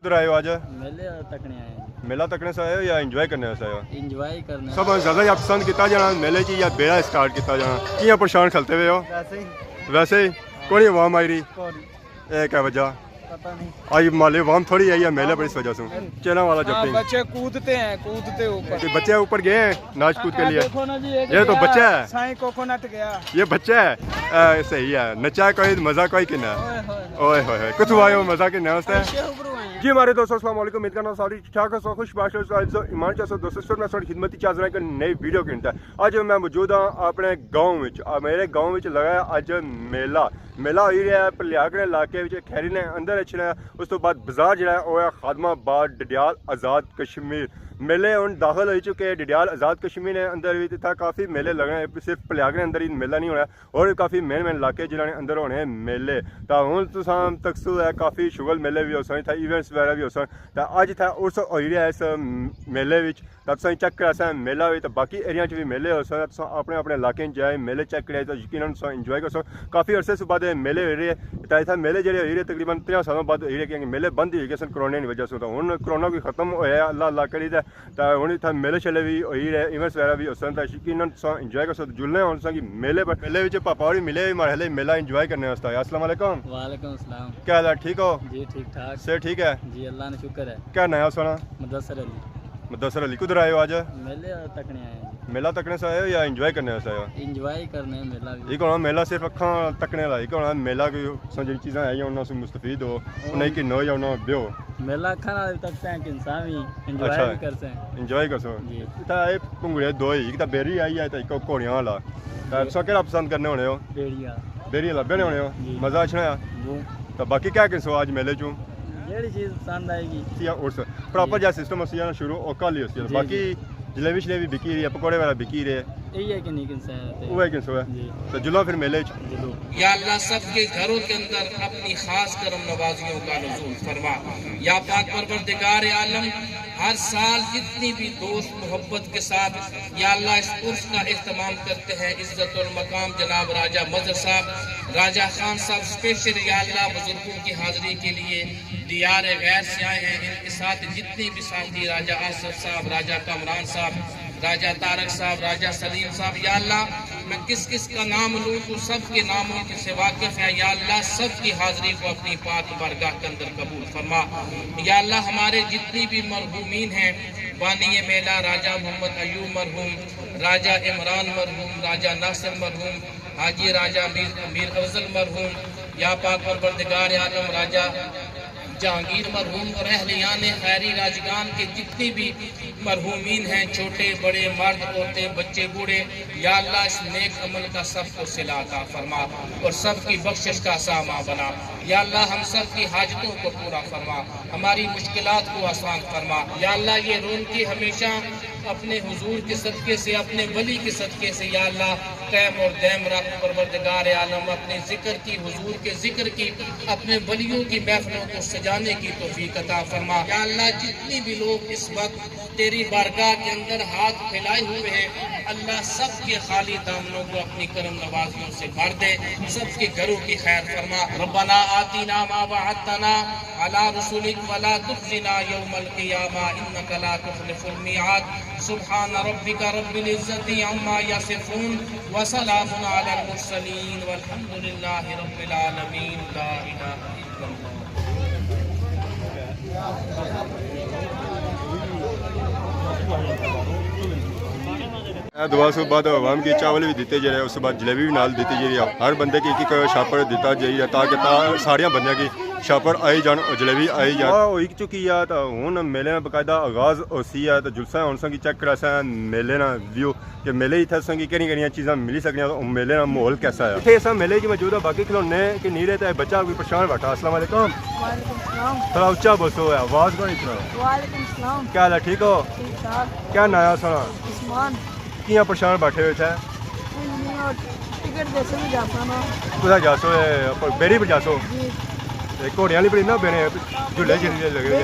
उधर आए हो आज? मेले तकने आए हैं। मेला तकने से आए हो या एंजॉय करने से आए हो? इंजॉय करने सब ज़्यादा या पसंद किया जाना मेले ची या बेड़ा स्टार्ट किया जाना किया परेशान खलते हुए हो? वैसे ही कोई आवाम आई रही क्या वजह पता नहीं। आज माले आवाम थोड़ी आई है मेले पर इस वजह से चेना वाला जंपिंग बच्चे कूदते ऊपर। बच्चे ऊपर गए हैं नाच कूद के लिए। देखो ना जी, ये तो बच्चा है, साईं कोकोनट गया। ये बच्चा है सही है नचा कोई मजा कोई किना ओए होए कुछ आए हो मजा किना उससे जी हमारे दोस्तों अस्सलाम वालेकुम उम्मीद करना सारी ठीक है खुश बात ईमान चाह दोस्तों मैं थोड़ी खिदमत चाह रहा नई वीडियो की अज मैं मौजूद हाँ अपने गाँव मेरे गाँव में लगा अज मेला मेला हो रहा है भलियागढ़ इलाके खैरी ने अंदर अच्छे उस तो बाद बाजार जो खादमाबाद डडियाल आज़ाद कश्मीर मेले हूँ दाखिल हो चुके हैं। डडियाल आज़ाद कश्मीर ने अंदर भी था काफ़ी मेले लगने सिर्फ भलियागढ़ अंदर ही मेला नहीं होना और काफ़ी मेन इलाके जिन्होंने अंदर होने मेले तो हूँ तुम तकसू है काफ़ी शुगल मेले भी हो सकते इवेंट्स वगैरह भी हो सकते अज था उर्स हो रहा है इस मेले में तुम चेक करा मेला हुई तो बाकी एरिया भी मेले हो सकते अपने अपने इलाके जाए मेले चेक कराए तो यकीन इंजॉय कर सकते काफ़ी अरसे से बाद मेले हो रहे हैं इतना मेले जो हो रहे तकरीबन 3 सालों बाद हो रहे क्योंकि मेले बंद ही गए सन कोरोना की वजह से तो हूँ कोरोना भी खत्म होया अल्लाह अल्लाह करी तो हूँ इतना मेले शेले भी हो रहे इवेंट्स वगैरह भी हो सकते यकीन इंजॉय कर सकते जुलने हो कि मेले पर मेले पापा और मिले मारे मेला इंजॉय करने वास्ते। अस्सलाम वालेकुम। वालेकुम सलाम। क्या हाल है ठीक हो? जी ठीक ठाक से ठीक है जी अल्लाह ने शुक्र है। क्या नया सुना? मुदस्सर अली किधर आए हो आज? मेले तकने आए हैं। मेला तकने से आए हो या इंजॉय करने से आए हो? इंजॉय करने मेला भी एक होना मेला सिर्फ अखा तकने वाला एक होना मेला कोई जी चीज़ां है उन्होंने मुस्तफीद हो उन्हें कि नो या उन्होंने ब्यो मेला खाना तक हैं कि इंसान भी इंजॉय अच्छा भी करते हैं इंजॉय कर सो जी। इतना ये भुंगड़े दो ही एक तो बेरी आई है तो एक घोड़ियां वाला तो केड़ा पसंद करने होने हो? बेड़िया बेरी वाला बेने होने हो जी। मज़ा अच्छा आया वो तो बाकी क्या किसो आज मेले चूँ जेड़ी चीज पसंद आएगी या उर्स प्रॉपर जैसा सिस्टम उसी शुरू औका ली उसी जी, बाकी जलेबी शलेबी बिकी रही है पकौड़े वगैरह बिकी रहे यही है कि नहीं किन वो है किसो है जी तो जुलो फिर मेले या अल्लाह सबके घरों के अंदर अपनी खास करम नवाजियों का नज़ूल फरमा। या पाक परवरदिगार आलम हर साल जितनी भी दोस्त मोहब्बत के साथ या अल्लाह इस उर्स का इख्तिमाम करते हैं इज्जतुल मकाम जनाब राजा मजर साहब राजा खान साहब स्पेशल या अल्लाह बुजुर्गों की हाजिरी के लिए दियार गैर से आए हैं। इनके साथ जितने भी साथी राजा आसफ साहब राजा कमरान साहब राजा तारक साहब राजा सलीम साहब या अल्लाह मैं किस किस का नाम लूँ तो सब के नामों से वाकिफ है या अल्लाह सब की हाजिरी को अपनी पाक बारगाह के अंदर कबूल फरमा। या अल्लाह हमारे जितनी भी मरहूमीन हैं बानी मेला राजा मोहम्मद अयूब मरहूम राजा इमरान मरहूम राजा नासिर मरहूम हाजी राजा मीर अफजल मरहूम या पाक परवरदिगार आलम राजा जहांगीर मरहूम और अहलियान खैरी राजगान के जितने भी मरहूमीन हैं छोटे बड़े मर्द औरतें बच्चे बूढ़े या अल्लाह इस नेक अमल का सबको सिला अता फरमा और सबकी बख्शिश का सामा बना। या अल्लाह हम सब की हाजतों को पूरा फरमा हमारी मुश्किलात को आसान फरमा। या अल्लाह ये रौनकी हमेशा अपने हुजूर के सदके से अपने वली के सदके से या अल्लाह कैम और दैम रख परवरदिगार आलम अपने जिक्र की हुजूर के जिक्र की अपने वलियों की महफिलों को सजाने की तौफीक अता फरमा। या अल्लाह जितने भी लोग इस वक्त तेरी बारगाह के अंदर हाथ फैलाए हुए हैं अल्लाह सबके खाली दामनों को अपनी करम नवाजियों से भर दे सबके घरों की खैर फरमा। रब्बना आतिना मा वअदतना अला रसूलिक वला तुखजिना यौमल क़ियामा इन्नका ला तुखलिफुल मिआद सुब्हान रब्बिका रब्बिल इज्जति अम्मा यसिफून व सलामुन अलल मुरसलीन वल्हम्दुलिल्लाहि रब्बिल आलमीन ला इलाहा इल्लल्लाह। दुआ से बाद आवाम की चावल भी दिते जा रहे उस बाद जलेबी भी नाल दी जा रही है हर बंदे की एक छापर दिता जाइए ताकि सारिया बंदे की छापर आई जान और जलेबी आई जान हो चुकी है तो हूँ मेले में बकायदा आगाज होसी है तो जुलसा हूँ संगी चेक करा मेले ना व्यू कि मेले इतना संगी कहीं चीज़ा मिली सकती तो मेले का माहौल कैसा है इतने सब मेले मौजूद है बाकी खिलौने कि नहीं रहे तो बच्चा कोई परेशान बैठा। अस्सलाम वालेकुम। थोड़ा उच्चा बोसो है आवाज़ को इतना क्या हाल है ठीक हो? क्या नया सुना किया परेशान बैठे हुए थे कुछ जासो बेरी पर जासो घोड़ियां बड़ी ना बेने झूले झूले लगे हुए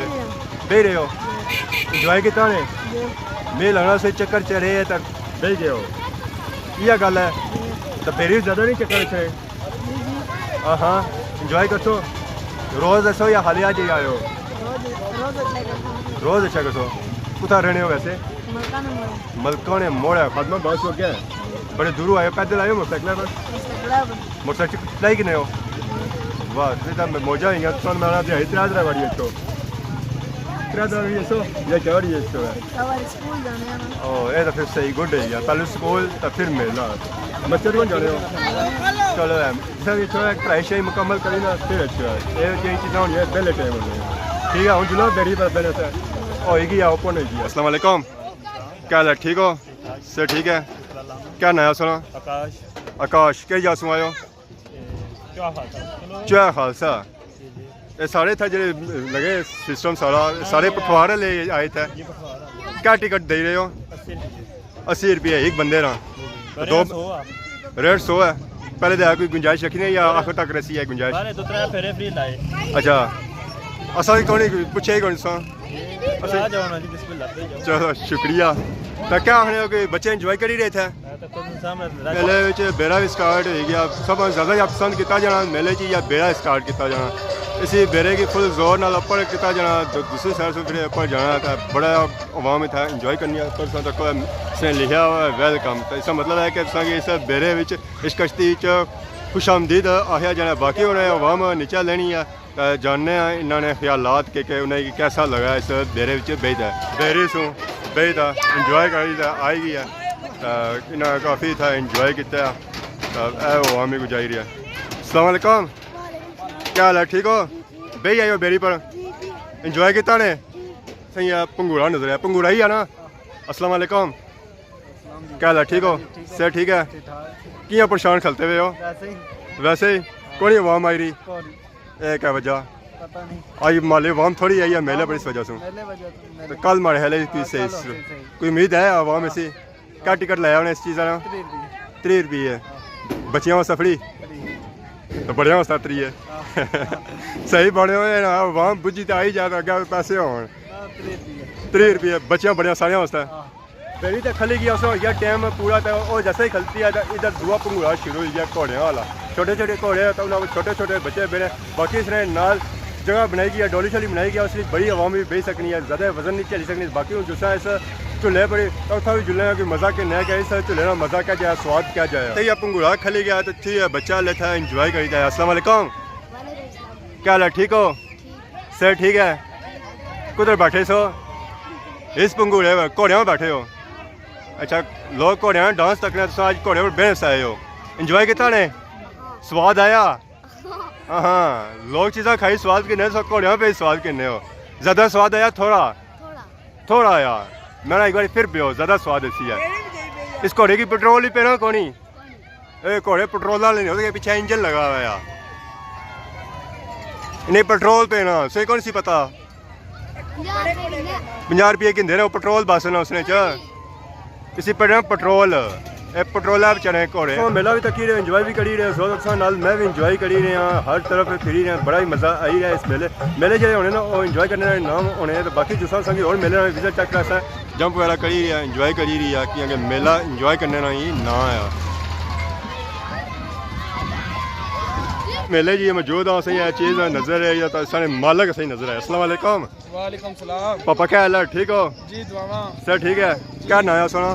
बह रहे हो इंजॉय किया ने मैं लगना से चक्कर चढ़े तक बह गए हो यह गल है तो बेरी ज़्यादा नहीं चक्कर चे हाँ इंजॉय करसो रोज़ दसो या हालिया जी आए हो रोज अच्छा कसो कुत्ता रहने हो वैसे मलकाने मोड़ है फातिमा बहुत हो गया बड़े दूर आए पैदल आए मोटरसाइकिल पर मोटरसाइकिल चलाई कि नहीं हो वाह फिर मौजा ही सुन मैं दिहाड़ी त्रा बाड़ी इसको त्रा सो या क्या बाड़ी इसको है ओ ये तो फिर सही गुड है यार पहले स्कूल तो फिर मेला बच्चे कौन जाने हो चलो सर ये थोड़ा ट्राई शाई मुकम्मल करी ना फिर अच्छा है ये कई चीज़ें होनी है पहले टाइम में ठीक है हम चलो बेड़ी पर पहले से ओ एक ही ओपन है जी अस्सलाम वालेकुम क्या हाल है ठीक हो सर ठीक है क्या नाम है सुनो आकाश आकाश के जासू आयो क्या खालसा ये सारे थे जो लगे सिस्टम सारे पखवाड़े ले आए थे क्या टिकट दे रहे हो 80 रुपये एक बंदे रहा दो रेट 100 है पहले तो कोई गुंजाइश रखी नहीं या आखिर तक रसी है गुंजाइश अच्छा असा कौन पूछे कौन सा चलो शुक्रिया तो क्या आखने हो कि बच्चे इंजॉय कर ही रहे थे मेले बेड़ा भी स्टार्ट हो गया सब ज़्यादा पसंद किया जाना मेले या बेड़ा स्टार्ट किया जाना इसी बेड़े की फुल जोर नाल ऊपर किया जाना दूसरी साइड से फिर ऊपर जाना था बड़ा अवाम था इंजॉय करनी परसों तक इसने लिखा हुआ है वेलकम तो इसका मतलब है कि इस बेड़े इस कश्ती खुश आमदीद आखिया जाना बाकी उन्हें अवाम नीचा लेनी है जानने इन्होंने ख्यालात के उन्हें कैसा लगा इस बेड़े बेहदा बेरी सू बेहदा इंजॉय करी आई गई है इन्हें काफ़ी था इंजॉय किया अवामी गुजारी है अस्सलाम वालेकुम क्या हाल है ठीक हो बही आयो बेरी पर इंजॉय किया ने सही है पंगूड़ा नजर आया पंगूड़ा ही है ना अस्सलाम वालेकुम क्या हाल है ठीक हो सर ठीक है किया परेशान खलते हुए हो वैसे ही कौन ही आवाम आई रही क्या वजह आज माले आवाम थोड़ी आई है मेले पर इस वजह से तो कल मारे हेले कोई उम्मीद है आवाम ऐसी क्या टिकट लाया उन्हें इस चीज़ का 30 रुपये बच्चियों सफड़ी तो बड़िया वास्ते 3 है सही बने हुए ना आवाम बुझी तो आई जाता अगर पैसे हो 3 रुपये बच्चियाँ बड़िया सारिया वास्ते पहली तो खली गया उसमें यह टाइम पूरा तो वो जैसे ही खलती है इधर दुआ पंगूड़ा शुरू हो गया घोड़े वाला छोटे छोटे घोड़े तो उन्होंने छोटे छोटे बच्चे बेने बाकी इसने नाल जगह बनाई गई है डोली शोली बनाई गई उसकी बड़ी आवाम भी बेच सकनी है ज़्यादा वजन नहीं चली सकनी बाकी जिस इस झूले पर तो उतना भी झूले कि मज़ा कि नहीं गया इस झूले का मज़ा क्या जाए स्वाद क्या जाए तो यह पंगूड़ा खली गया तो ठीक है बच्चा लेता है इंजॉय करी जाए अस्सलाम वालेकुम क्या हाल है ठीक हो सर ठीक है कुधर बैठे सो इस पंगूड़े घोड़े में बैठे हो अच्छा लोग घोड़े डांस तकने तो आज घोड़े पर बेहस आए हो इंजॉय किया ने स्वाद आया हाँ लोग चीज़ा खाई स्वाद किन्ने सो घोड़े पे स्वाद किन्ने हो ज़्यादा स्वाद आया थोड़ा आया मैं एक बार फिर पियो ज़्यादा स्वाद ऐसी है इस घोड़े की पेट्रोल ही पेना कौन ही घोड़े पेट्रोल वाले नहीं होते पीछे इंजन लगा हुआ है इन्हें पेट्रोल पेना सही कौन सी पता 50 रुपये कि दे पेट्रोल बस ना उसने इसी पे पेट्रोल पेट्रोल है बेचारे घोड़े मेला भी तकी रहे इंजॉय भी करी रहे सो नाल मैं भी इंजॉय करी रहा हर तरफ फिरी रहा बड़ा ही मज़ा आई रहा इस मेले जो होने ना वो इंजॉय करने का नाम होने तो बाकी जिस संगी और मेले विजिट चेक कर जंप वगैरह करी रहा इंजॉय करी रही है कि मेला इंजॉय करने का ही ना है मेले जी मौजूद हाँ सही चीज़ नजर है या तो सारे मालक सही नजर है अस्सलाम वालेकुम वालेकुम सलाम पापा क्या हाल है ठीक हो जी दुआवा सर ठीक है क्या नाम है सुना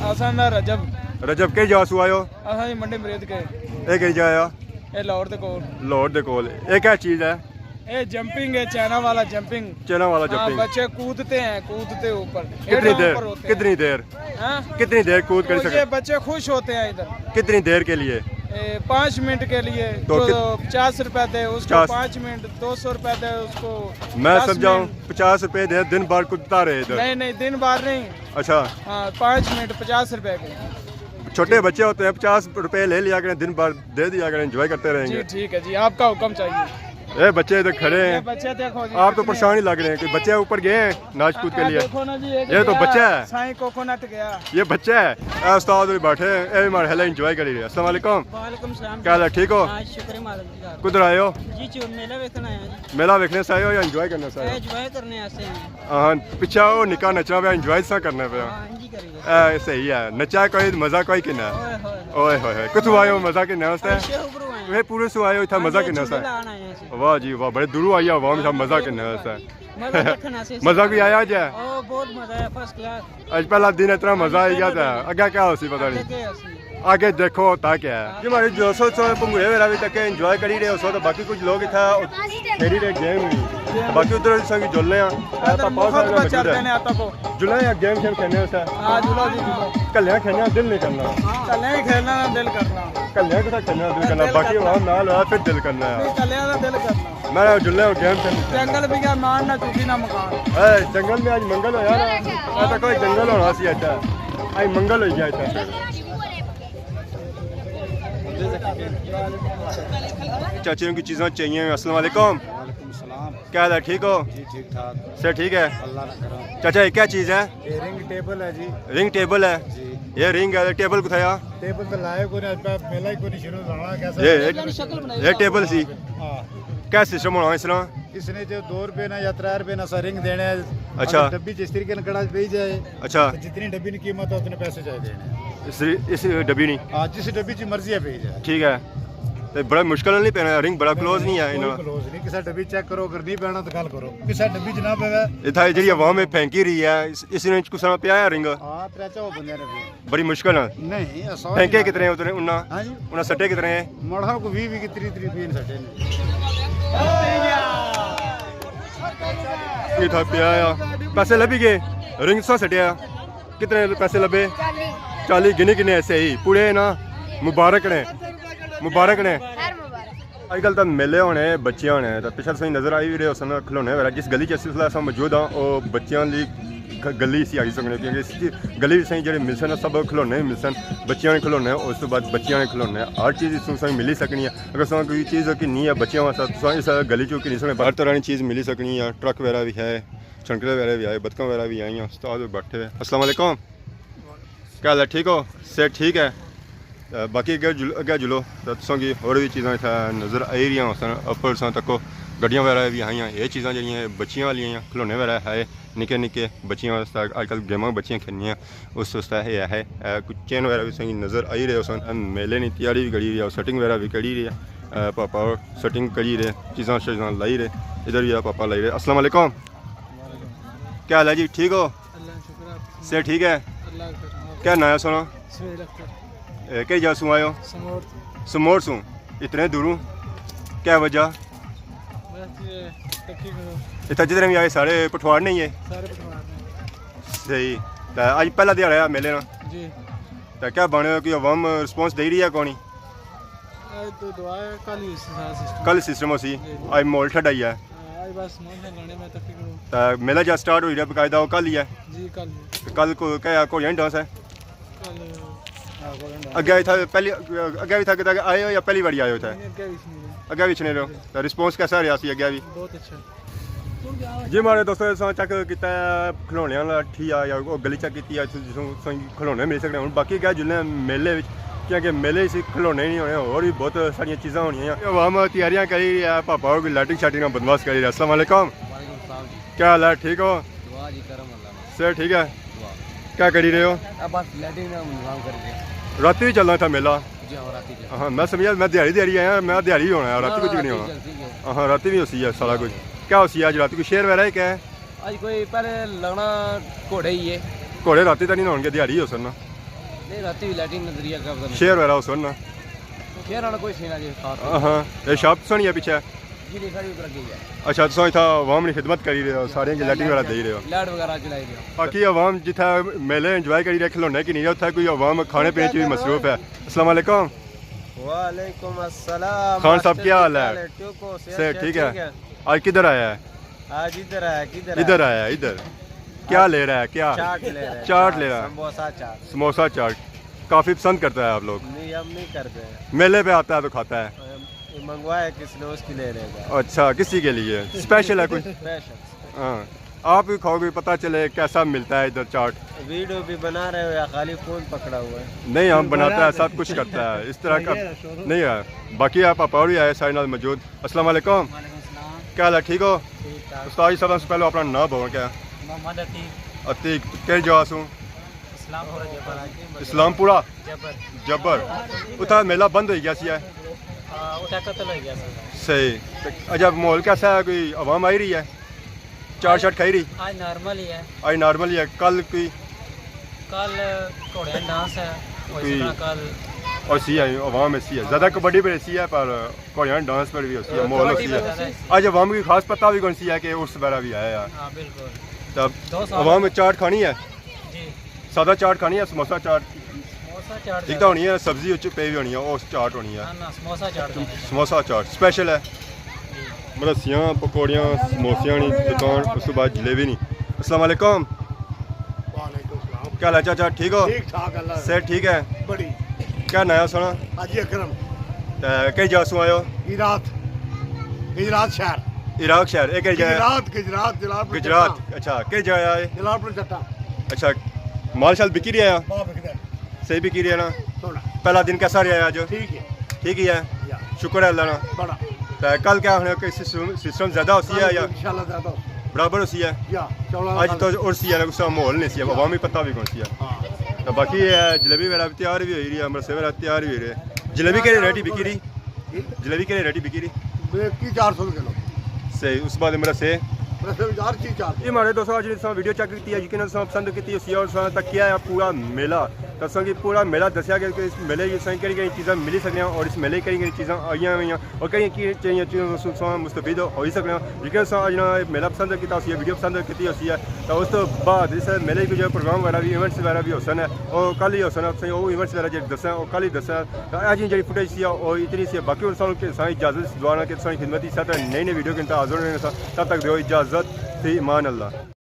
असा ना रजब रजब के जासू आयो असा जी मंडी मरीद के ये कही जाया ये लाहौर दे कोल लाहौर दे कोल ये क्या चीज़ है ये जंपिंग है चाइना वाला जंपिंग जंपिंग बच्चे कूदते ऊपर कितनी देर कूद कर सकते बच्चे खुश होते हैं इधर कितनी देर के लिए 5 मिनट के लिए तो 50 रुपए दे उसको 5 मिनट 200 रुपए दे उसको मैं समझाऊं 50 रुपए दे दिन भर कूदता रहे इधर नहीं दिन भर नहीं अच्छा हाँ 5 मिनट 50 रुपए के छोटे बच्चे होते हैं 50 रुपए ले लिया करें दिन भर दे दिया करें एंजॉय करते रहेंगे जी ठीक है जी आपका हुक्म चाहिए ये बच्चे इधर खड़े हैं बच्चे देखो जी आप तो परेशान ही लग रहे हैं कि बच्चे ऊपर गए हैं नाच कूद के लिए देखो ना जी ये तो बच्चा है साईं कोकोनट गया ये बच्चा है उस्ताद भी बैठे हैं मार हेला एंजॉय कर रही है अस्सलाम वालेकुम वालेकुम सलाम क्या हाल है ठीक हो शुक्र मालिक जी किधर आए हो जी मेला देखने आया जी मेला देखने से आए हो या एंजॉय करने से आए हो एंजॉय करने आते हैं हाँ पीछा वो निकाह नचना पे एंजॉय सा करने पे जी करेंगे सही है नचा कोई मजा कोई किना ओए होए किथों आए हो मजा किना वास्ते वे पूरे सो आए हो इतना मजा किन्ना सा वाह जी वाह बड़े दूरों आई आवाम सा मजा किन्ना सा मजा भी आया जा बहुत मजा आया फर्स्ट क्लास आज पहला दिन इतना मजा आई गया था आगे क्या हो सी पता नहीं आगे देखो होता क्या है जी हमारे जो सो पंगुड़े वगैरह भी तक एंजॉय करी रहे हो सो तो बाकी कुछ लोग इतना खेली रहे गेम भी बाकी उधर संग जुलने जुलने या गेम खेल खेलने कल्याण खेलने दिल नहीं करना कल्याण खेलना दिल करना कल्याण के साथ खेलना दिल करना बाकी वहाँ नाल हुआ फिर दिल करना है कल्याण दिल करना मैं जुलने और गेम खेलने जंगल भी क्या मान ना चुकी ना मकान जंगल में आज मंगल होया ना ऐसा कोई जंगल होना सी अच्छा आज मंगल हो गया इतना चाची की चीज़ें चाहिए अस्सलाम वालेकुम क्या हाल है ठीक हो जी ठीक ठाक सर ठीक है अल्लाह ना करो चाचा ये क्या चीज़ है ये रिंग टेबल है जी रिंग टेबल है जी ये रिंग है टेबल कुछ टेबल तो लाए को नहीं आज मेला ही को नहीं शुरू होना कैसे ये टेबल सी हां क्या सिस्टम होना इसना इसने जो 2 रुपए ना या 3 रुपए ना सा रिंग देने हैं अच्छा डब्बी जिस तरीके से कड़ा पे जाए अच्छा तो जितनी डब्बी की कीमत है उतने पैसे चाहिए देने इस डब्बी नहीं हां जिस डब्बी की मर्जी है पे जाए ठीक है तो बड़ा मुश्किल नहीं पहना रिंग बड़ा क्लोज नहीं है इन्होंने क्लोज नहीं किसी डब्बी चेक करो अगर नहीं पहना तो गल करो किसी डब्बी जनाब है इतना जी आवाम में फेंकी रही है इसने कुछ समय पे आया रिंग हां त्रेचा हो बंदे ने बड़ी मुश्किल है नहीं फेंके कितने उतने उन्ना हां जी उन्ना सट्टे कितने हैं मड़ा को 20 की 30 30 सटे ने ये था पे आया पैसे लभी गए रिंग सौ सटिया कितने पैसे लबे 40 गिने गिने ऐसे ही पूरे ना मुबारक ने अजकल तो मेले होने बच्चे होने तो पिछले सही नजर आई रहे उस खिलौने वगैरह जिस गली अस मौजूद हाँ वो बच्चों की गली सी आई सकने क्योंकि गली सही जो मिलसन सब खिलौने मिलसन बच्चों ने खिलौने उस तो बाद बच्चों ने खिलौने हर चीज़ सही मिली सकनी है अगर सो कोई चीज़ कि नहीं है बच्चों वास्ते इस गली चो कि हर तरह की चीज़ मिली सकनी है ट्रक वगैरह भी है छनकड़े वगैरह भी आए बतखें वगैरह भी आई हैं उस्ताद बैठे हुए अस्सलाम वालेकुम क्या हाल है ठीक हो सेहत ठीक है बाकी अगे जुलो तो तुसों की होर भी चीज़ां इत्थै नज़र आई रही अपर तको गड्डियां वगैरह भी आई ये चीज़ां जी बच्चियां वाली खिलौने वगैरह है निक्के निक्के बच्चियां वास्ते अजकल गेमां बच्चियां खेलनियां उस वास्ते है कुछ चेन वगैरह भी सही नज़र आई रहे उस मेले की तैयारी भी करी रही है सेटिंग वगैरह भी करी रही है पापा सेटिंग करी रहे चीज़ां शीज़ां लाई रहे इधर भी पापा लाई रहे अस्सलाम वालेकुम क्या हाल है जी ठीक हो सेहत ठीक है क्या नाम है सुनो कई जगह सू आयो समोर सू इतने दूरों क्या वजह इतना जितने भी आए सारे पठवाड़ नहीं है सही तो अज पहला दिहाड़ा है मेले ना तो क्या बने कि अवाम रिस्पॉन्स दे रही है कौन कल सिस्टम सी अज मोल ठंडा ही है तो मेला जब स्टार्ट हो बकायदा वो कल ही है कल को क्या घोड़ियां डांस है अगे था पहले अगे भी था कि आए हो या पहली बार आए हो था अगे भी सुने रहो तो रिस्पॉन्स कैसा रहा सी अगे भी बहुत अच्छा जी हमारे दोस्तों चेक किया खिलौने लाठी आ या गली चेक की जिसों खिलौने मिल सकते हैं बाकी क्या जुलने मेले क्योंकि मेले से खिलौने नहीं होने और भी बहुत सारिया चीज़ां होनी आवाम तैयारियां करी रही है पापा की लाइटिंग शाइटिंग बंदोबस्त करी रहा अस्सलाम वालेकुम क्या हाल है ठीक हो सर ठीक है क्या करी रहे हो रात भी चलना था मेला हाँ मैं समझा मैं दिहाड़ी आया मैं दिहाड़ी होना है रात कुछ भी नहीं होना हाँ रात भी होती है सारा कुछ क्या होती है आज रात को शेर वगैरह क्या है आज कोई पहले लगना घोड़े ही है घोड़े रात तो नहीं होंगे दिहाड़ी हो सर ना नहीं रात भी लाइटिंग नजरिया का शेर वगैरह हो सर ना शेर वाला कोई सीन आज हाँ ये शॉप सुनी है पीछे जी नहीं सारी उतर गई है अच्छा तो इतना अवाम की खिदमत करी रहे हो सारे की लाइटिंग वगैरह दे रहे हो लाइट वगैरह चलाई रहे हो बाकी अवाम जितना मेले एंजॉय करी रहे खिलौने की नहीं उतना कोई अवाम खाने पीने की भी मसरूफ है अस्सलाम वालेकुम वालेकुम अस्सलाम खान साहब क्या हाल है से ठीक है आज किधर आया है आज इधर आया इधर आया इधर क्या ले रहा है क्या चाट ले रहा है समोसा चाट काफ़ी पसंद करता है आप लोग नहीं हम नहीं करते मेले पे आता है तो खाता है मंगवाया किसने उसकी ले रहेगा अच्छा किसी के लिए स्पेशल है कोई हाँ आप भी खाओगे पता चले कैसा मिलता है इधर चाट वीडियो भी बना रहे हो या खाली फोन पकड़ा हुआ है नहीं हम बनाते हैं सब कुछ करता है इस तरह का नहीं है बाकी आप पापा भी आए सारे नाल मौजूद अस्सलाम वालेकुम क्या हाल है ठीक हो उस्ताद जी सबसे पहले अपना नाम बोलो क्या अतीक कई जगह सू इस्लामपुरा जबर उतना मेला बंद हो गया सी है उठा कत्ल हो गया सर। सही तो अच्छा माहौल कैसा है कोई आवाम आई रही है चाट शाट खाई रही आज नॉर्मल ही है। आज नॉर्मल ही है कल कोई कल घोड़े डांस है और इसी तरह कल और सी है आवाम ऐसी है ज़्यादा कबड्डी पर ऐसी है पर घोड़ियाँ डांस पर भी होती है माहौल होती है आज आवाम की खास पता भी कौन सी है कि उर्स वगैरह भी है यार हाँ बिल्कुल। तब आवाम में चाट खानी है जी सादा चाट खानी है समोसा चाट समोसा चाट ठीक तो होनी है सब्जी उच्च पे भी होनी है और चाट होनी है ना समोसा चाट खानी है। समोसा चाट स्पेशल है रस्सियाँ पकौड़ियाँ समोसियाँ नहीं दुकान उसके बाद जलेबी नहीं अस्सलाम वालेकुम क्या हाल है चाचा ठीक हो ठीक ठाक अल्लाह सेहत ठीक है बड़ी क्या नया सुना हाजी अकरम कई जासू आयो गुजरात गुजरात शहर इराक शहर एक जगह गुजरात गुजरात जलालपुर गुजरात अच्छा कई जगह आए जलालपुर चट्टा अच्छा माल शाल बिकी रहा है बहुत बिकदा सही बिकी रहा ना थोड़ा पहला दिन कैसा रहा आज ठीक है ठीक ही है या शुक्र है अल्लाह ना बड़ा तो कल क्या होने कोई सिस्टम ज़्यादा होती है या इंशाल्लाह ज्यादा बराबर होती है या 14 आज तो और सी है ना उसका माहौल नहीं सी है आवामी पता भी कौन सी है हां तो बाकी जलेबी वगैरह भी तैयार भी हो रही है अमृतसर वगैरह तैयार भी हो रही है जलेबी के रेटी बिकी रही जलेबी के रेटी बिकी रही की 400 किलो सही उस बाद अमृत से वैसे हर चीज 400 ये हमारे दोस्तों आज वीडियो चेक की है यकीन पसंद की और तक किया है पूरा मेला तो कि पूरा मेला दसिया गया कि इस मेले कई कई चीज़ें मिली सकने और इस मेले कई कई चीज़ें आई हुई हैं और कई चीज़ों मुस्तफीद हो ही सकने यकीन आज मेला पसंद किया वीडियो पसंद की है तो उस तो बाद इस मेले के जो प्रोग्राम वगैरह भी इवेंट्स वगैरह भी हो सन है और कल ही हो सन वो इवेंट्स वगैरह जो दसा और कल ही दसा तो आज जी फुटेज सी और इतनी सी बाकी इजाज़त दुआना कि खिदमत नई नई वीडियो के हाजिर होने तब तक दो इजाज़त फी ईमान अल्लाह।